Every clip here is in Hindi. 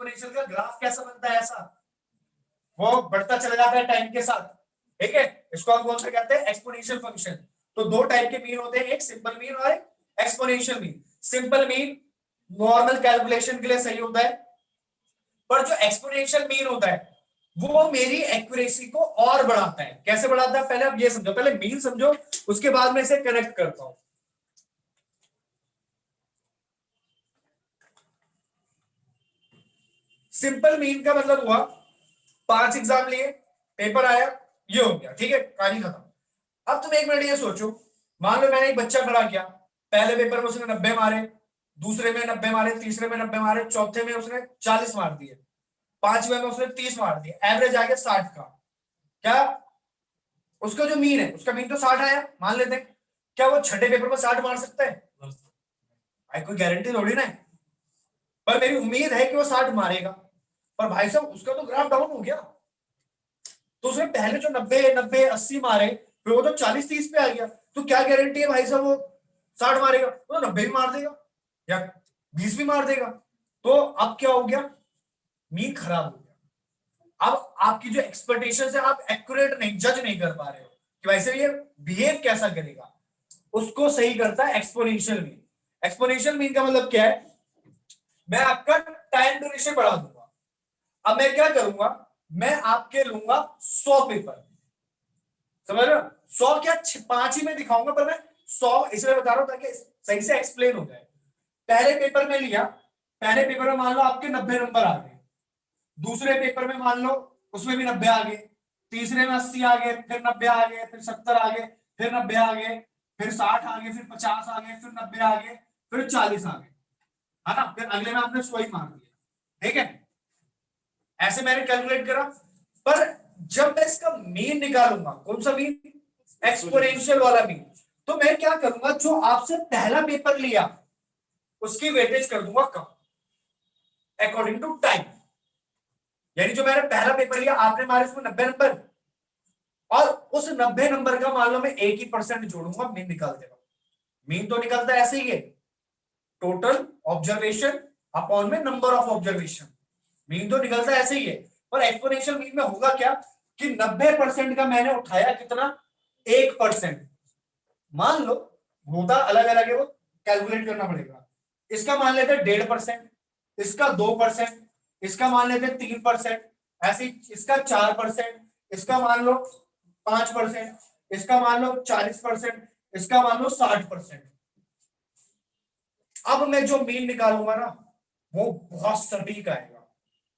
एक्सपोनेंशियल का ग्राफ कैसा बनता है, ऐसा वो बढ़ता चला जाता है टाइम के साथ, ठीक है। इसको हम कौन सा कहते हैं, एक्सपोनेंशियल फंक्शन। तो दो टाइप के मीन होते हैं, एक सिंपल मीन और एक exponential mean. Simple mean normal calculation के लिए सही होता है, पर जो एक्सपोनेंशियल मीन होता है वो मेरी एक्यूरेसी को और बढ़ाता है। कैसे बढ़ाता है, पहले आप ये समझो, पहले मीन समझो, उसके बाद में इसे कनेक्ट करता हूं। सिंपल मीन का मतलब हुआ 5 एग्जाम लिए, पेपर आया, ये हो गया, ठीक है, कहानी खत्म। अब तुम एक मिनट ये सोचो, मान लो मैंने एक बच्चा खड़ा किया, पहले पेपर में उसने 90 मारे, दूसरे में 90 मारे, तीसरे में 90 मारे, चौथे में उसने 40 मार दिए, पांचवें में उसने 30 मार दिए, एवरेज आ गया 60 का। क्या उसका जो मीन है, उसका मीन तो 60 आया मान लेते हैं, क्या वो छठे पेपर में 60 मार सकता है? भाई कोई गारंटी थोड़ी ना है, पर मेरी उम्मीद है कि वो 60 मारेगा। पर भाई साहब उसका तो ग्राफ डाउन हो गया, तो उसने पहले जो 90 90 80 मारे, फिर वो तो 40 30 पे आ गया, तो क्या गारंटी है भाई साहब वो 60 मारेगा? वो तो 90 भी मार देगा या 20 भी मार देगा। तो अब क्या हो गया, मीन खराब हो गया। अब आपकी जो एक्सपेक्टेशन है आप एक्यूरेट नहीं, जज नहीं कर पा रहे हो कि वैसे ये बिहेव कैसा करेगा, उसको सही करता है एक्सपोनेंशियल मीन। एक्सपोनेंशियल मीन का मतलब क्या है, मैं आपका टाइम ड्यूरेशन बढ़ा दूंगा। अब मैं क्या करूंगा, मैं आपके लूंगा 100 पेपर, समझ रहे हो, 100 क्या 5 ही में दिखाऊंगा, पर मैं 100 इसलिए बता रहा हूं ताकि सही से एक्सप्लेन हो जाए। पहले पेपर में लिया, पहले पेपर में मान लो आपके 90 नंबर आ गए, दूसरे पेपर में मान लो उसमें भी 90 आ गए, तीसरे में 80 आ गए, फिर 90 आ गए, फिर 70 आ गए, फिर 90 आ गए, फिर 60 आ गए, फिर 50 आ गए, फिर 90 आ गए, फिर 40 आ गए, है ना, फिर अगले में आपने 100 ही मार दिया, ठीक है। ऐसे मैंने कैलकुलेट करा, पर जब मैं इसका मीन निकालूंगा, कौन सा मीन, एक्सपोनेंशियल वाला मीन, तो मैं क्या करूंगा, जो आपसे पहला पेपर लिया उसकी वेटेज कर दूंगा कम, अकॉर्डिंग टू टाइम। यानी जो मैंने पहला पेपर लिया, आपने मारे उसमें 90 नंबर, और उस 90 नंबर का मान लो मैं 1% जोड़ूंगा, मीन निकाल देगा। मीन तो निकलता है ऐसे ही है, टोटल ऑब्जर्वेशन अपॉन में नंबर ऑफ ऑब्जर्वेशन, मीन तो निकलता है ऐसे ही है। पर एक्सपोनेंशियल मीन में होगा क्या कि 90% का मैंने उठाया कितना, 1%। मान लो होता अलग अलग है, वो कैलकुलेट करना पड़ेगा। इसका मान लेते 1.5%, इसका 2%, इसका मान लेते 3%, ऐसे इसका 4%, इसका मान लो 5%, इसका मान लो 40%, इसका मान लो 60%। अब मैं जो मीन निकालूंगा ना, वो बहुत सटीक आएगा।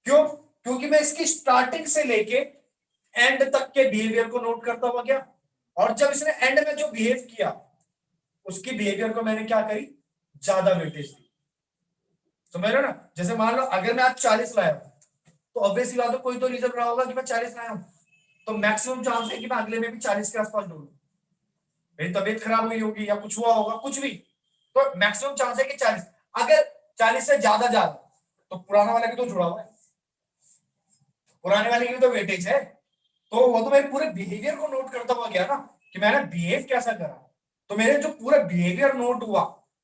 क्यों? क्योंकि मैं इसकी स्टार्टिंग से लेके एंड तक के बिहेवियर को नोट करता हुआ गया, और जब इसने एंड में जो बिहेव किया उसकी बिहेवियर को मैंने क्या करी, ज्यादा वेटेज दी। समझ रहे हो ना, जैसे मान लो अगर मैं आज 40 लाया हूं, तो ऑब्वियसली बात है कोई तो रीजन रहा होगा कि मैं 40 लाया हूं, तो मैक्सिमम चांस है कि मैं अगले में भी 40 के आसपास ढूंढूं। मेरी तबीयत खराब हुई होगी या कुछ हुआ होगा, कुछ भी, तो मैक्सिमम चांस है कि 40। अगर 40 से ज्यादा ज्यादा, तो पुराना वाला भी तो जुड़ा हुआ है, पुराने वाले की भी तो वेटेज है, तो वो तो मेरे पूरे बिहेवियर को नोट करता हुआ गया ना, कि मैंने बिहेव कैसा करा। तो मेरे जो पूरा बिहेवियर नोट हुआ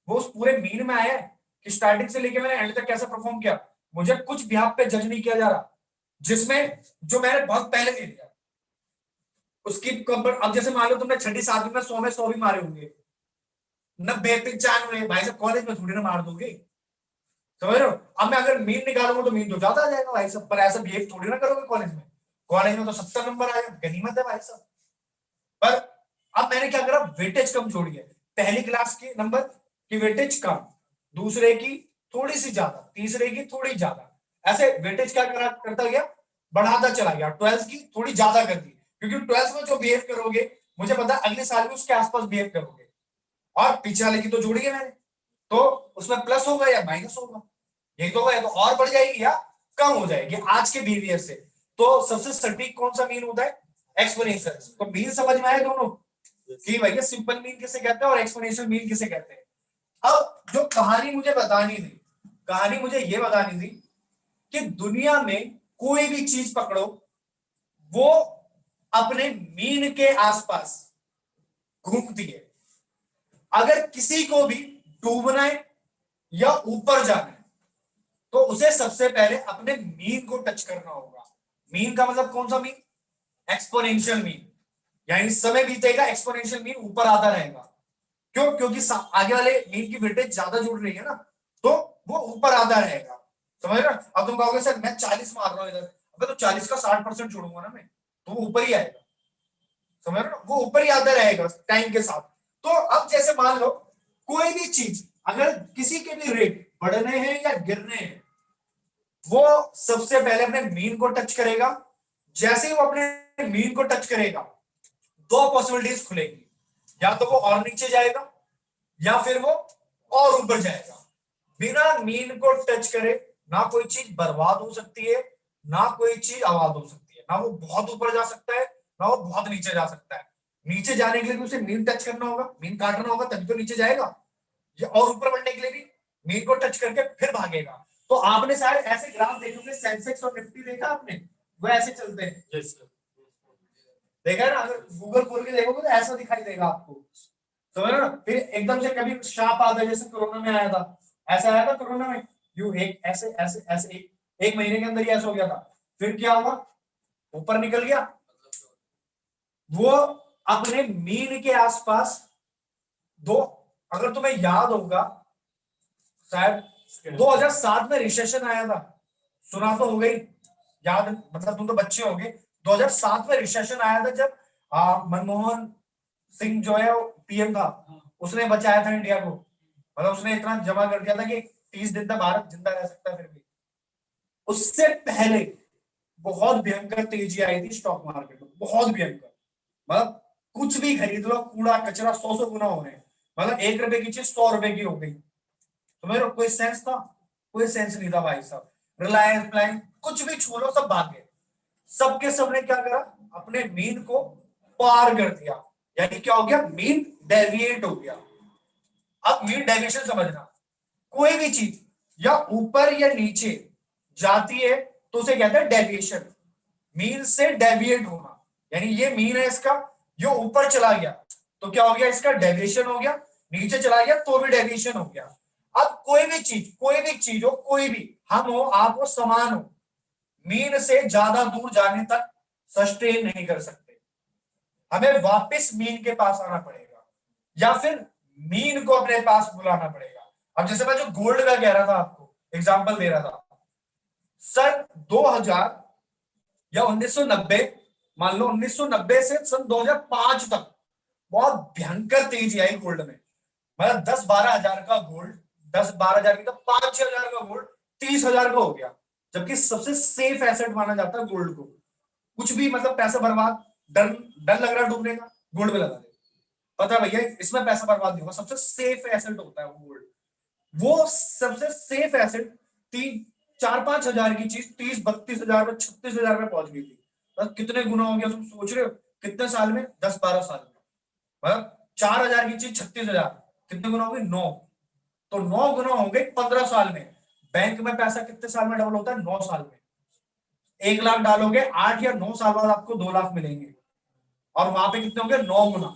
वो उस पूरे मीन में आया है, कि स्टार्टिंग से लेके मैंने एंड तक कैसा परफॉर्म किया। मुझे कुछ भी आप पे जज नहीं किया जा रहा, जिसमें जो मैंने बहुत पहले दे दिया उसकी अब जैसे मान लो तुमने छठी सातवीं में 100 में 100 भी मारे होंगे, 90 95, भाई साहब कॉलेज में थोड़ी ना मार दोगे, समझ रहे हो। अब मैं अगर मीन निकालूंगा तो मीन तो ज्यादा आ जाएगा भाई साहब, पर ऐसा बिहेव थोड़ी ना करोगे कॉलेज में। कॉलेज में तो 70 नंबर आएगा, गनीमत है भाई साहब। पर अब मैंने क्या करा, वेटेज कम छोड़ी है, पहली क्लास के नंबर की वेटेज कम, दूसरे की थोड़ी सी ज्यादा, तीसरे की थोड़ी ज्यादा, ऐसे वेटेज क्या करा करता गया, बढ़ाता चला गया। 12th की थोड़ी ज्यादा कर दी, क्योंकि 12th में जो बिहेव करोगे मुझे पता है अगले साल भी उसके आसपास बिहेव करोगे, और पीछे वाले की तो जोड़ी है मैंने, तो उसमें प्लस होगा या माइनस होगा, यही तो होगा, या तो और बढ़ जाएगी या कम हो जाएगी आज के बिहेवियर से। तो सबसे सटीक कौन सा मीन होता है, एक्सपोनेंशियल। तो मीन समझ में आए दोनों कि भैया सिंपल मीन किसे कहते हैं और एक्सपोनेंशियल मीन किसे कहते हैं। अब जो कहानी मुझे बतानी थी, कहानी मुझे ये बतानी थी कि दुनिया में कोई भी चीज पकड़ो वो अपने मीन के आसपास घूमती है। अगर किसी को भी डूबना है या ऊपर जाना है तो उसे सबसे पहले अपने मीन को टच करना होगा। मीन का मतलब कौन सा मीन? एक्सपोनेंशियल मीन, यानी समय बीतेगा एक्सपोनेंशियल मीन ऊपर आता रहेगा। क्यों? क्योंकि आगे वाले मीन की वेटेज ज्यादा जुड़ रही है ना, तो वो ऊपर आता रहेगा। समझ रहे? अब तुम कहोगे सर मैं 40 मार रहा हूं इधर, अबे तो 40 का 60% छोड़ूंगा ना मैं, तो वो ऊपर ही आएगा। समझ रहे हो? वो ऊपर ही आता रहेगा टाइम के साथ। तो अब जैसे मान लो कोई भी चीज अगर किसी के भी रेट बढ़ने हैं या गिरने हैं, वो सबसे पहले अपने मीन को टच करेगा। जैसे ही वो अपने मीन को टच करेगा, दो पॉसिबिलिटीज खुलेगी, या तो वो और नीचे जाएगा या फिर वो और ऊपर जाएगा। बिना मीन को टच करे ना कोई चीज बर्बाद हो सकती है, ना कोई चीज आबाद हो सकती है। ना वो बहुत ऊपर जा सकता है, ना वो बहुत नीचे जा सकता है। नीचे जाने के लिए भी उसे मीन टच करना होगा, मीन काटना होगा, तभी तो नीचे जाएगा। या और ऊपर बढ़ने के लिए भी मीन को टच करके फिर भागेगा। तो आपने शायद ऐसे ग्राफ देखे होंगे, सेंसेक्स और निफ्टी देखा आपने, वो ऐसे चलते हैं। yes, देखा है ना? अगर गूगल खोल के देखोगे तो ऐसा दिखाई देगा आपको। समझ रहे हो? फिर एकदम से कभी शार्प आता है, जैसे कोरोना में आया था, ऐसा आया था कोरोना में, यू एक ऐसे ऐसे ऐसे एक महीने के अंदर ही ऐसा हो गया था। फिर क्या हुआ? ऊपर निकल गया वो अपने मीन के आसपास। दो, अगर तुम्हें याद होगा, शायद 2007 में रिसेशन आया था, सुना तो हो गई, याद मतलब तुम तो बच्चे होंगे। 2007 में रिसेशन आया था जब मनमोहन सिंह जो है पीएम था, उसने बचाया था इंडिया को। मतलब उसने इतना जमा कर दिया था कि 30 दिन तक भारत जिंदा रह सकता है। फिर भी उससे पहले बहुत भयंकर तेजी आई थी स्टॉक मार्केट में, बहुत भयंकर। मतलब कुछ भी खरीद लो, कूड़ा कचरा 100 गुना हो रहे हैं। मतलब 1 रुपए की चीज 100 रुपए की हो गई। तो मेरे कोई सेंस था? कोई सेंस नहीं था भाई साहब। रिलायंस रिलायंस कुछ भी छू लो सब भाग गए। सबके सबने क्या करा? अपने मीन को पार कर दिया। यानी क्या हो गया? मीन डेविएट हो गया। अब मीन डेविएशन समझना, कोई भी चीज या ऊपर या नीचे जाती है तो उसे कहते हैं डेविएशन। मीन से डेविएट होना, यानी ये मीन है इसका, ये ऊपर चला गया तो क्या हो गया? इसका डेविएशन हो गया। नीचे चला गया तो भी डेविएशन हो गया। अब कोई भी चीज हो, कोई भी, हम हो आप हो समान हो, मीन से ज्यादा दूर जाने तक सस्टेन नहीं कर सकते। हमें वापस मीन के पास आना पड़ेगा, या फिर मीन को अपने पास बुलाना पड़ेगा। अब जैसे मैं जो गोल्ड का कह रहा था, आपको एग्जांपल दे रहा था, सन 2000 या 1990, मान लो 1990 से सन 2005 तक बहुत भयंकर तेजी आई गोल्ड में। मतलब 10-12 हजार का गोल्ड, 10-12 हजार की, तो 5-6 हजार का गोल्ड 30 हजार का हो गया। जबकि सबसे सेफ एसेट माना जाता है गोल्ड को। कुछ भी मतलब पैसा बर्बाद, डर डर लग रहा डूबने का, गोल्ड में लगा दे। पता है भैया इसमें पैसा बर्बाद नहीं होगा, सबसे सेफ एसेट होता है वो गोल्ड। वो सबसे सेफ एसेट 3-4-5 हजार की चीज 30-32 हजार में, 36 हजार में पहुंच गई थी। मतलब कितने गुना हो गया तुम सोच रहे हो? कितने साल में? 10-12 साल में। मतलब 4 हजार की चीज 36 हजार, कितने गुना हो गई? 9। तो 9 गुना हो गई 15 साल में। बैंक में पैसा कितने साल में डबल होता है? 9 साल में। 1 लाख डालोगे, 8 या 9 साल बाद आपको 2 लाख मिलेंगे। और वहां पे कितने होंगे? 9 गुना।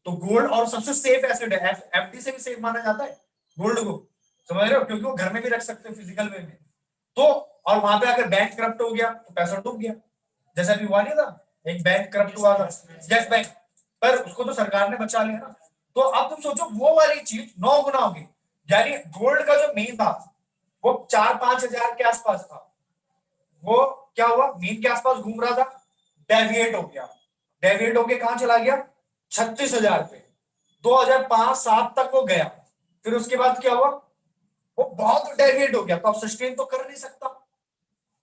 तो गोल्ड और सबसे सेफ एसेट है, एफडी से भी सेफ माना जाता है गोल्ड को। समझ रहे हो? क्योंकि वो घर में भी रख सकते हो फिजिकल वे में। तो और वहां पे अगर बैंक करप्ट हो गया तो पैसा डूब गया, जैसा अभी हुआ नहीं था, एक बैंक करप्ट हुआ था, यस बैंक, पर उसको तो सरकार ने बचा लिया ना। तो अब तुम सोचो वो वाली चीज 9 गुना होगी। यानी गोल्ड का जो मीन था वो 4-5 हजार के आसपास था, वो क्या हुआ? मीन के आसपास घूम रहा था, डेविएट हो गया। डेविएट होके कहां चला गया? 36 हजार पे। 2005-7 तक वो गया। फिर उसके बाद क्या हुआ? वो बहुत डेविएट हो गया, तो अब सस्टेन तो कर नहीं सकता।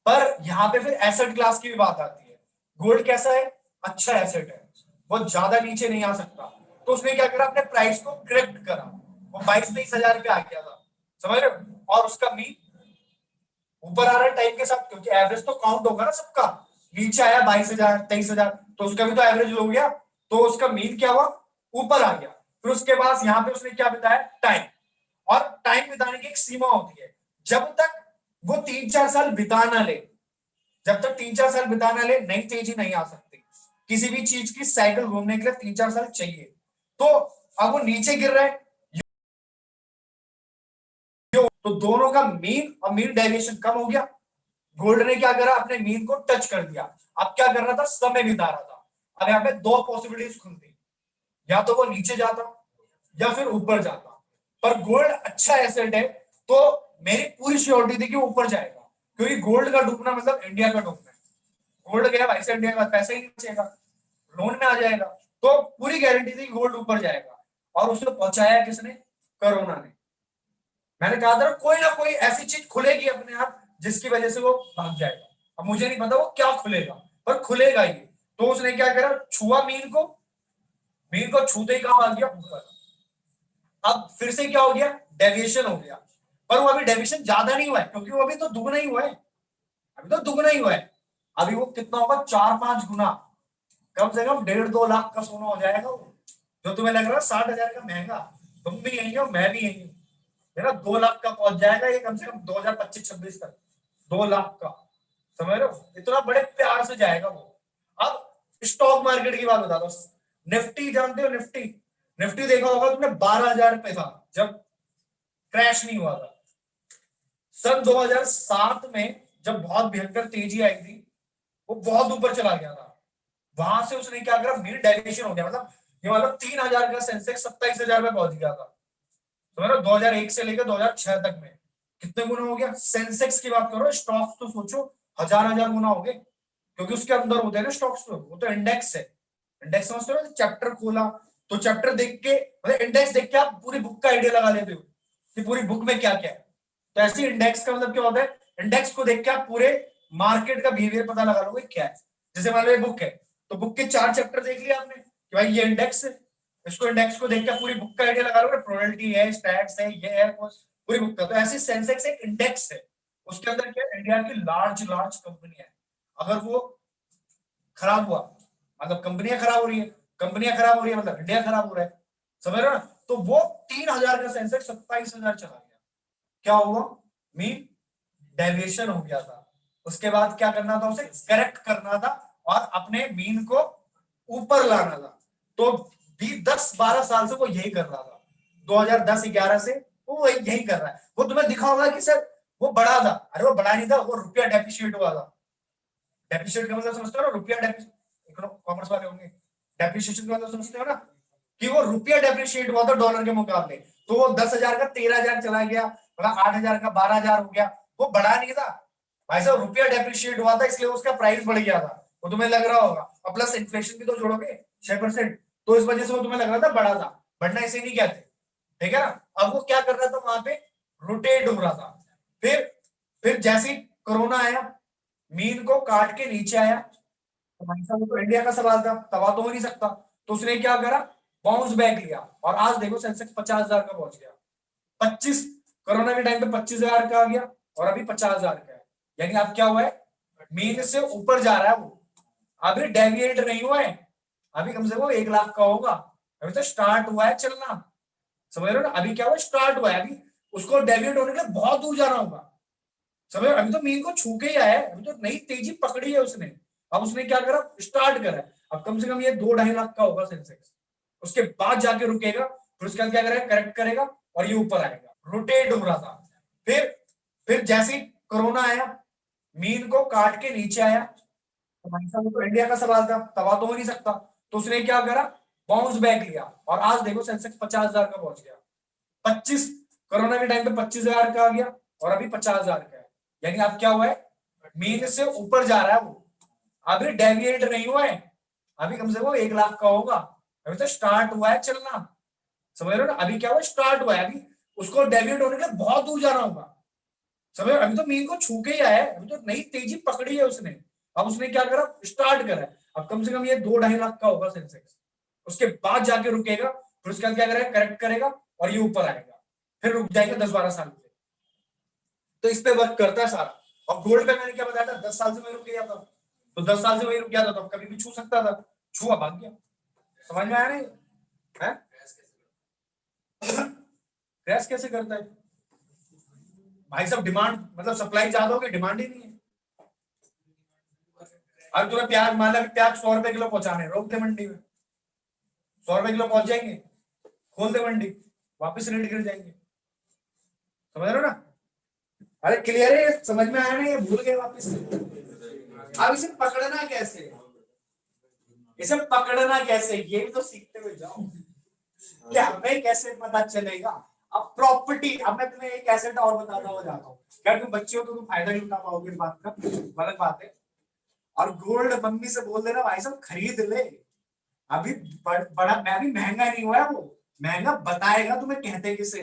पर यहां पे फिर एसेट क्लास की भी बात आती है। गोल्ड कैसा है? अच्छा एसेट है, वो ज्यादा नीचे नहीं आ सकता। तो उसने क्या करा? अपने प्राइस को करेक्ट करा, वो 22-23 हजार पे आ गया था। समझ रहे हो? और उसका मीन ऊपर आ रहा है टाइम के साथ, क्योंकि एवरेज तो काउंट होगा ना सबका। नीचे आया 22 हजार 23 हजार, तो उसका भी तो एवरेज हो गया। तो उसका मीन क्या हुआ? ऊपर आ गया। फिर उसके बाद यहाँ पे उसने क्या बताया? टाइम। और टाइम बिताने की एक सीमा होती है, जब तक वो 3-4 साल बिता ना ले, जब तक 3-4 साल बिता ना ले नई तेजी नहीं आ सकती। किसी भी चीज की साइकिल घूमने के लिए 3-4 साल चाहिए। तो अब वो नीचे गिर रहा है, तो दोनों का मीन और मीन डेविएशन कम हो गया। गोल्ड ने क्या करा, अपने मीन को टच कर दिया। अब क्या कर रहा था, समय बिता रहा था। अब यहाँ पे दो पॉसिबिलिटीज खुलती, या तो वो नीचे जाता या फिर ऊपर जाता। पर गोल्ड अच्छा एसेट है, तो मेरी पूरी श्योरिटी थी कि ऊपर जाएगा, क्योंकि गोल्ड का डूबना मतलब इंडिया का डूबना है। गोल्ड गया भाई से, इंडिया का पैसा ही नहीं बचेगा, लोन में आ जाएगा। तो पूरी गारंटी थी गोल्ड ऊपर जाएगा, और उसे पहुंचाया किसने, कोरोना ने। मैंने कहा था कोई ना कोई ऐसी चीज खुलेगी अपने आप जिसकी वजह से वो भाग जाएगा। अब मुझे नहीं पता वो क्या खुलेगा, पर खुलेगा ही। तो उसने क्या करा, छुआ मीन को, मीन को छूते ही कहां भाग गया, ऊपर। अब फिर से क्या हो गया, डेविएशन हो गया। पर वो अभी डेविएशन ज्यादा नहीं हुआ है, क्योंकि वो अभी तो दुगना ही हुआ है, अभी तो दुगना ही हुआ है। अभी वो कितना होगा, 4-5 गुना, कम से कम 1.5-2 लाख का सोना हो जाएगा वो। जो तुम्हें लग रहा है 60,000 का महंगा, तुम भी यही हो, मैं भी यही हूँ, मेरा 2 लाख का पहुंच जाएगा ये कम से कम 2025-26 तक। 2 लाख का, समझ रहे हो, इतना बड़े प्यार से जाएगा वो। अब स्टॉक मार्केट की बात बता दो, निफ्टी जानते हो, निफ्टी, निफ्टी देखा होगा तुमने, 12,000 पे था जब क्रैश नहीं हुआ था। सन 2007 में जब बहुत भयंकर तेजी आई थी, वो बहुत ऊपर चला गया था। वहां से उसने क्या करा, मीन डायरेक्शन हो गया, मतलब ये मतलब 3,000 का सेंसेक्स 27,000 में पहुंच गया था। तो मतलब 2001 से लेकर 2006 तक में कितने गुना हो गया। सेंसेक्स की बात करो, स्टॉक्स तो सोचो हजार हजार गुना हो गए, क्योंकि उसके अंदर होते हैं ना स्टॉक्स, तो वो तो इंडेक्स है। इंडेक्स समझते हो, चैप्टर खोला तो चैप्टर देख के, मतलब इंडेक्स देख के आप पूरी बुक का आइडिया लगा लेते हो कि पूरी बुक में क्या क्या है। तो ऐसे इंडेक्स का मतलब क्या होता है, इंडेक्स को देख के आप पूरे मार्केट का बिहेवियर पता लगा लोगे क्या है। जैसे मान लो ये बुक है, तो बुक के 4 चैप्टर देख लिया आपने कि भाई ये इंडेक्स है, इसको इंडेक्स को देख के पूरी बुक का आइडिया लगा लोगे, प्रोबेबिलिटी है, स्टैट्स है, ये है, पूरी बुक का। तो ऐसे सेंसेक्स एक इंडेक्स है, उसके अंदर क्या है, इंडिया की लार्ज लार्ज कंपनी है। अगर वो खराब हुआ मतलब कंपनियां खराब हो रही है, कंपनियां खराब हो रही है मतलब इंडिया खराब हो रहा है, समझ रहे हो ना। तो वो 3,000 का सेंसेक्स 27,000 चला गया। क्या हुआ, मीन डेविएशन हो गया था। उसके बाद क्या करना था, उसे करेक्ट करना था और अपने मीन को ऊपर लाना था। तो 10-12 साल से वो यही कर रहा था, 2010-11 से वो यही कर रहा है। वो तुम्हें दिखा होगा कि सर वो बढ़ा था, अरे वो बढ़ा नहीं था, वो रुपया डेप्रिशिएट हुआ था। डेप्रिशिएट का मतलब समझते हो ना, रुपया कॉमर्स वाले होंगे, डेप्रिशिएशन का मतलब समझते हो ना, कि वो रुपया डेप्रिशिएट हुआ था डॉलर के मुकाबले। तो वो 10,000 का 13,000 चला गया, मतलब 8,000 का 12,000 हो गया। वो बढ़ा नहीं था भाई साहब, रुपया डेप्रिशिएट हुआ था, इसलिए उसका प्राइस बढ़ गया था। वो तुम्हें लग रहा होगा, और प्लस इन्फ्लेशन भी तो जोड़ोगे 6%, तो इस वजह से वो तुम्हें लग रहा था बड़ा था। बढ़ना इसे नहीं कहते, ठीक है ना। अब वो क्या कर रहा था, वहां पे रोटेट हो रहा था। फिर जैसे ही कोरोना आया, मीन को काट के नीचे आया, तो भाई साहब वो तो इंडिया का सवाल था, तबाह तो हो नहीं सकता। तो उसने क्या करा, बाउंस बैक लिया, और आज देखो सेंसेक्स 50,000 का पहुंच गया। 25 कोरोना के टाइम पे 25,000 का आ गया, और अभी 50,000 का है। यानी अब क्या हुआ है, मीन से ऊपर जा रहा है वो, अभी डेविएट नहीं हुआ है। अभी कम से कम 1 लाख का होगा, अभी तो स्टार्ट हुआ है चलना, समझ रहे हो ना। अभी क्या हुआ, स्टार्ट हुआ है, अभी उसको डेविएट होने के लिए बहुत दूर जाना होगा, समझ रहे हो। अभी तो मीन को छू के ही आया है, अभी तो नई तेजी पकड़ी है उसने। अब उसने क्या करा, स्टार्ट करा। अब कम से कम ये 2-2.5 लाख का होगा सेंसेक्स, उसके बाद जाके रुकेगा। फिर उसके बाद क्या करेगा, करेक्ट करेगा और ये ऊपर आएगा। रोटेट हो रहा था। फिर फिर जैसे ही कोरोना आया, मीन को काट के नीचे आया, तो भाई साहब वो तो इंडिया का सवाल था, तबाह तो हो नहीं सकता। तो उसने क्या करा, बाउंस बैक लिया, और आज देखो सेंसेक्स 50,000 का पहुंच गया। 25 कोरोना के टाइम पे 25,000 का आ गया, और अभी 50,000 का है। यानी अब क्या हुआ है, मीन से ऊपर जा रहा है वो, अभी डेविएट नहीं हुआ है। अभी कम से कम 1 लाख का होगा, अभी तो स्टार्ट हुआ है चलना, समझ रहे हो ना। अभी क्या हुआ, स्टार्ट हुआ है, अभी उसको डेविएट होने के लिए बहुत दूर जाना होगा, समझ रहे हो। अभी तो मीन को छू के ही आया है, अभी तो नई तेजी पकड़ी है उसने। अब उसने क्या करा, स्टार्ट करा है। अब कम से कम ये 2-2.5 लाख का होगा सेंसेक्स, उसके बाद जाके रुकेगा। फिर उसके बाद क्या करेगा, करेक्ट करेगा और ये ऊपर आएगा, फिर रुक जाएगा 10-12 साल के लिए। तो इस पे वर्क करता है सारा। और गोल्ड पे मैंने क्या बताया था, 10 साल से मैं रुक गया था, तो 10 साल से वही रुक गया था, तो कभी भी छू सकता था, छुआ भाग गया। समझ में आया नहीं है, क्रैश कैसे करता है भाई साहब, डिमांड मतलब सप्लाई ज्यादा होगी, डिमांड ही नहीं है। अब तुम्हें प्याज, मान लो प्याज 100 रुपए किलो पहुंचाने, रोक दे मंडी में, 100 रुपए किलो पहुंच जाएंगे, खोल दे मंडी, वापस रेट गिर जाएंगे, समझ रहे हो ना। अरे क्लियर है, समझ में आया ना? ये भूल गए वापस से। अब इसे पकड़ना कैसे, इसे पकड़ना कैसे, ये भी तो सीखते हुए जाओ। क्या हमें कैसे पता चलेगा? अब प्रॉपर्टी, अब मैं तुम्हें एक एसेट और बताता हुआ जाता हूँ। क्या तुम बच्चे हो तो तुम फायदा नहीं उठा पाओगे इस बात का, गलत बात है। और गोल्ड मम्मी से बोल देना भाई साहब खरीद ले, अभी बड़ा अभी महंगा नहीं हुआ है वो, महंगा बताएगा तुम्हें कहते किसे।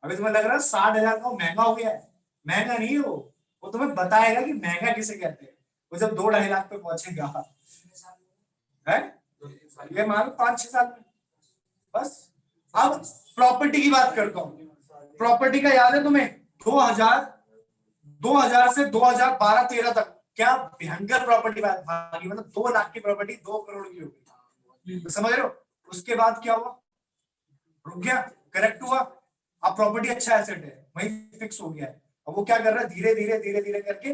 अभी तुम्हें लग रहा है 60,000 का वो महंगा हो गया है, महंगा नहीं हो, वो तुम्हें बताएगा कि महंगा किसे कहते हैं। वो जब 2-2.5 लाख पे पहुंचेगा है, ये मान 5-6 साल में बस। अब प्रॉपर्टी की बात करता हूं, प्रॉपर्टी का याद है तुम्हें? 2000 से 2012-13 तक क्या भयंकर प्रॉपर्टी भागी, मतलब 2 लाख की प्रॉपर्टी 2 करोड़ की हो गई, तो समझ रहे हो? उसके बाद क्या हुआ? रुक गया, करेक्ट हुआ। अब प्रॉपर्टी अच्छा एसेट है, वही फिक्स हो गया है। अब वो क्या कर रहा है, धीरे धीरे धीरे धीरे करके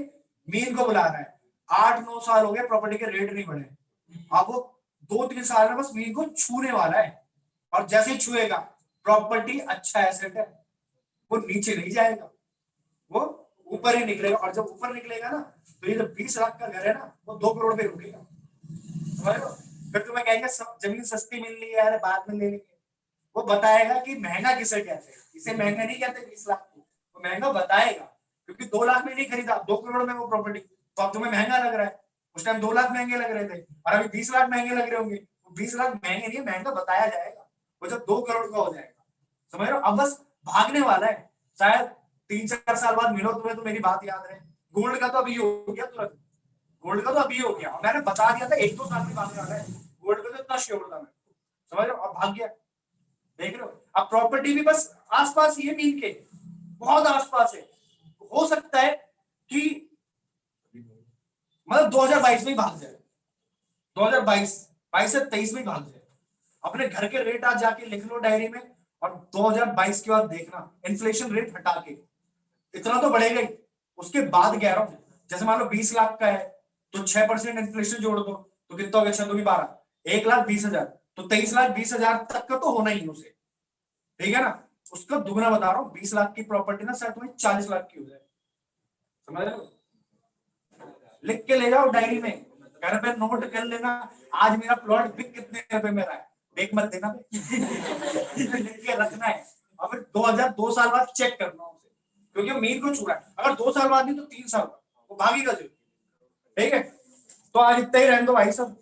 मीन को बुला रहा है। 8-9 साल हो गए, प्रॉपर्टी के रेट नहीं बढ़े। अब वो 2-3 साल में बस मीन को छूने वाला है, और जैसे ही छुएगा, प्रॉपर्टी अच्छा एसेट है, वो नीचे नहीं जाएगा, वो ऊपर ही निकलेगा। और जब ऊपर निकलेगा ना, तो ये जो 20 लाख का घर है ना, वो 2 करोड़ पे रुकेगा, समझ लो। फिर तुम्हें कहेंगे जमीन सस्ती मिल रही है, अरे बाद में ले लेंगे। वो बताएगा कि महंगा किसे कहते हैं, इसे महंगा नहीं कहते 20 लाख को, वो महंगा बताएगा, क्योंकि 2 लाख में नहीं खरीदा, 2 करोड़ में वो प्रॉपर्टी, तो अब तुम्हें महंगा लग रहा है। उस टाइम 2 लाख महंगे लग रहे थे, और अभी 20 लाख महंगे लग रहे होंगे। 20 लाख महंगे नहीं, महंगा बताया जाएगा, वो जब 2 करोड़ का हो जाएगा, समझ रहे हो? अब बस भागने वाला है, शायद 3-4 साल बाद मिलो तुम्हें तो मेरी बात याद रहे। गोल्ड का तो अभी हो गया तुरंत, गोल्ड का तो अभी हो गया, और मैंने बता दिया था 1-2 साल में भागने वाला है। गोल्ड का तो इतना श्योर था मैं, समझ रहे हो? अब भाग गया, देख रहे हो? अब प्रॉपर्टी भी बस आसपास ही है, मीन के बहुत आसपास है। हो सकता है कि मतलब 2022 में ही भाग जाए, 2022 से 23 में ही भाग जाए। अपने घर के रेट आज जाके लिख लो डायरी में, और 2022 के बाद देखना इन्फ्लेशन रेट हटा के इतना तो बढ़ेगा ही। उसके बाद कह रहा हूं, जैसे मान लो 20 लाख का है, तो 6% इन्फ्लेशन जोड़ दो, तो कितना हो गया? 6 2 की 12, 1,20,000, तो 23,20,000 तक का तो होना ही उसे, ठीक है ना? उसका दुगना बता रहा हूँ, 20 लाख की प्रॉपर्टी ना शायद तुम्हें 40 लाख की हो जाए, समझ रहे हो? लिख के ले जाओ डायरी में, घर पे नोट कर लेना, आज मेरा प्लॉट बिक कितने रुपए में रहा है, देख मत देना लिख के रखना है, और फिर 2 साल बाद चेक करना उसे, क्योंकि मीन को छू रहा है। अगर 2 साल बाद नहीं तो 3 साल बाद वो भागेगा जरूर, ठीक है? तो आज इतना ही रहने दो भाई सब।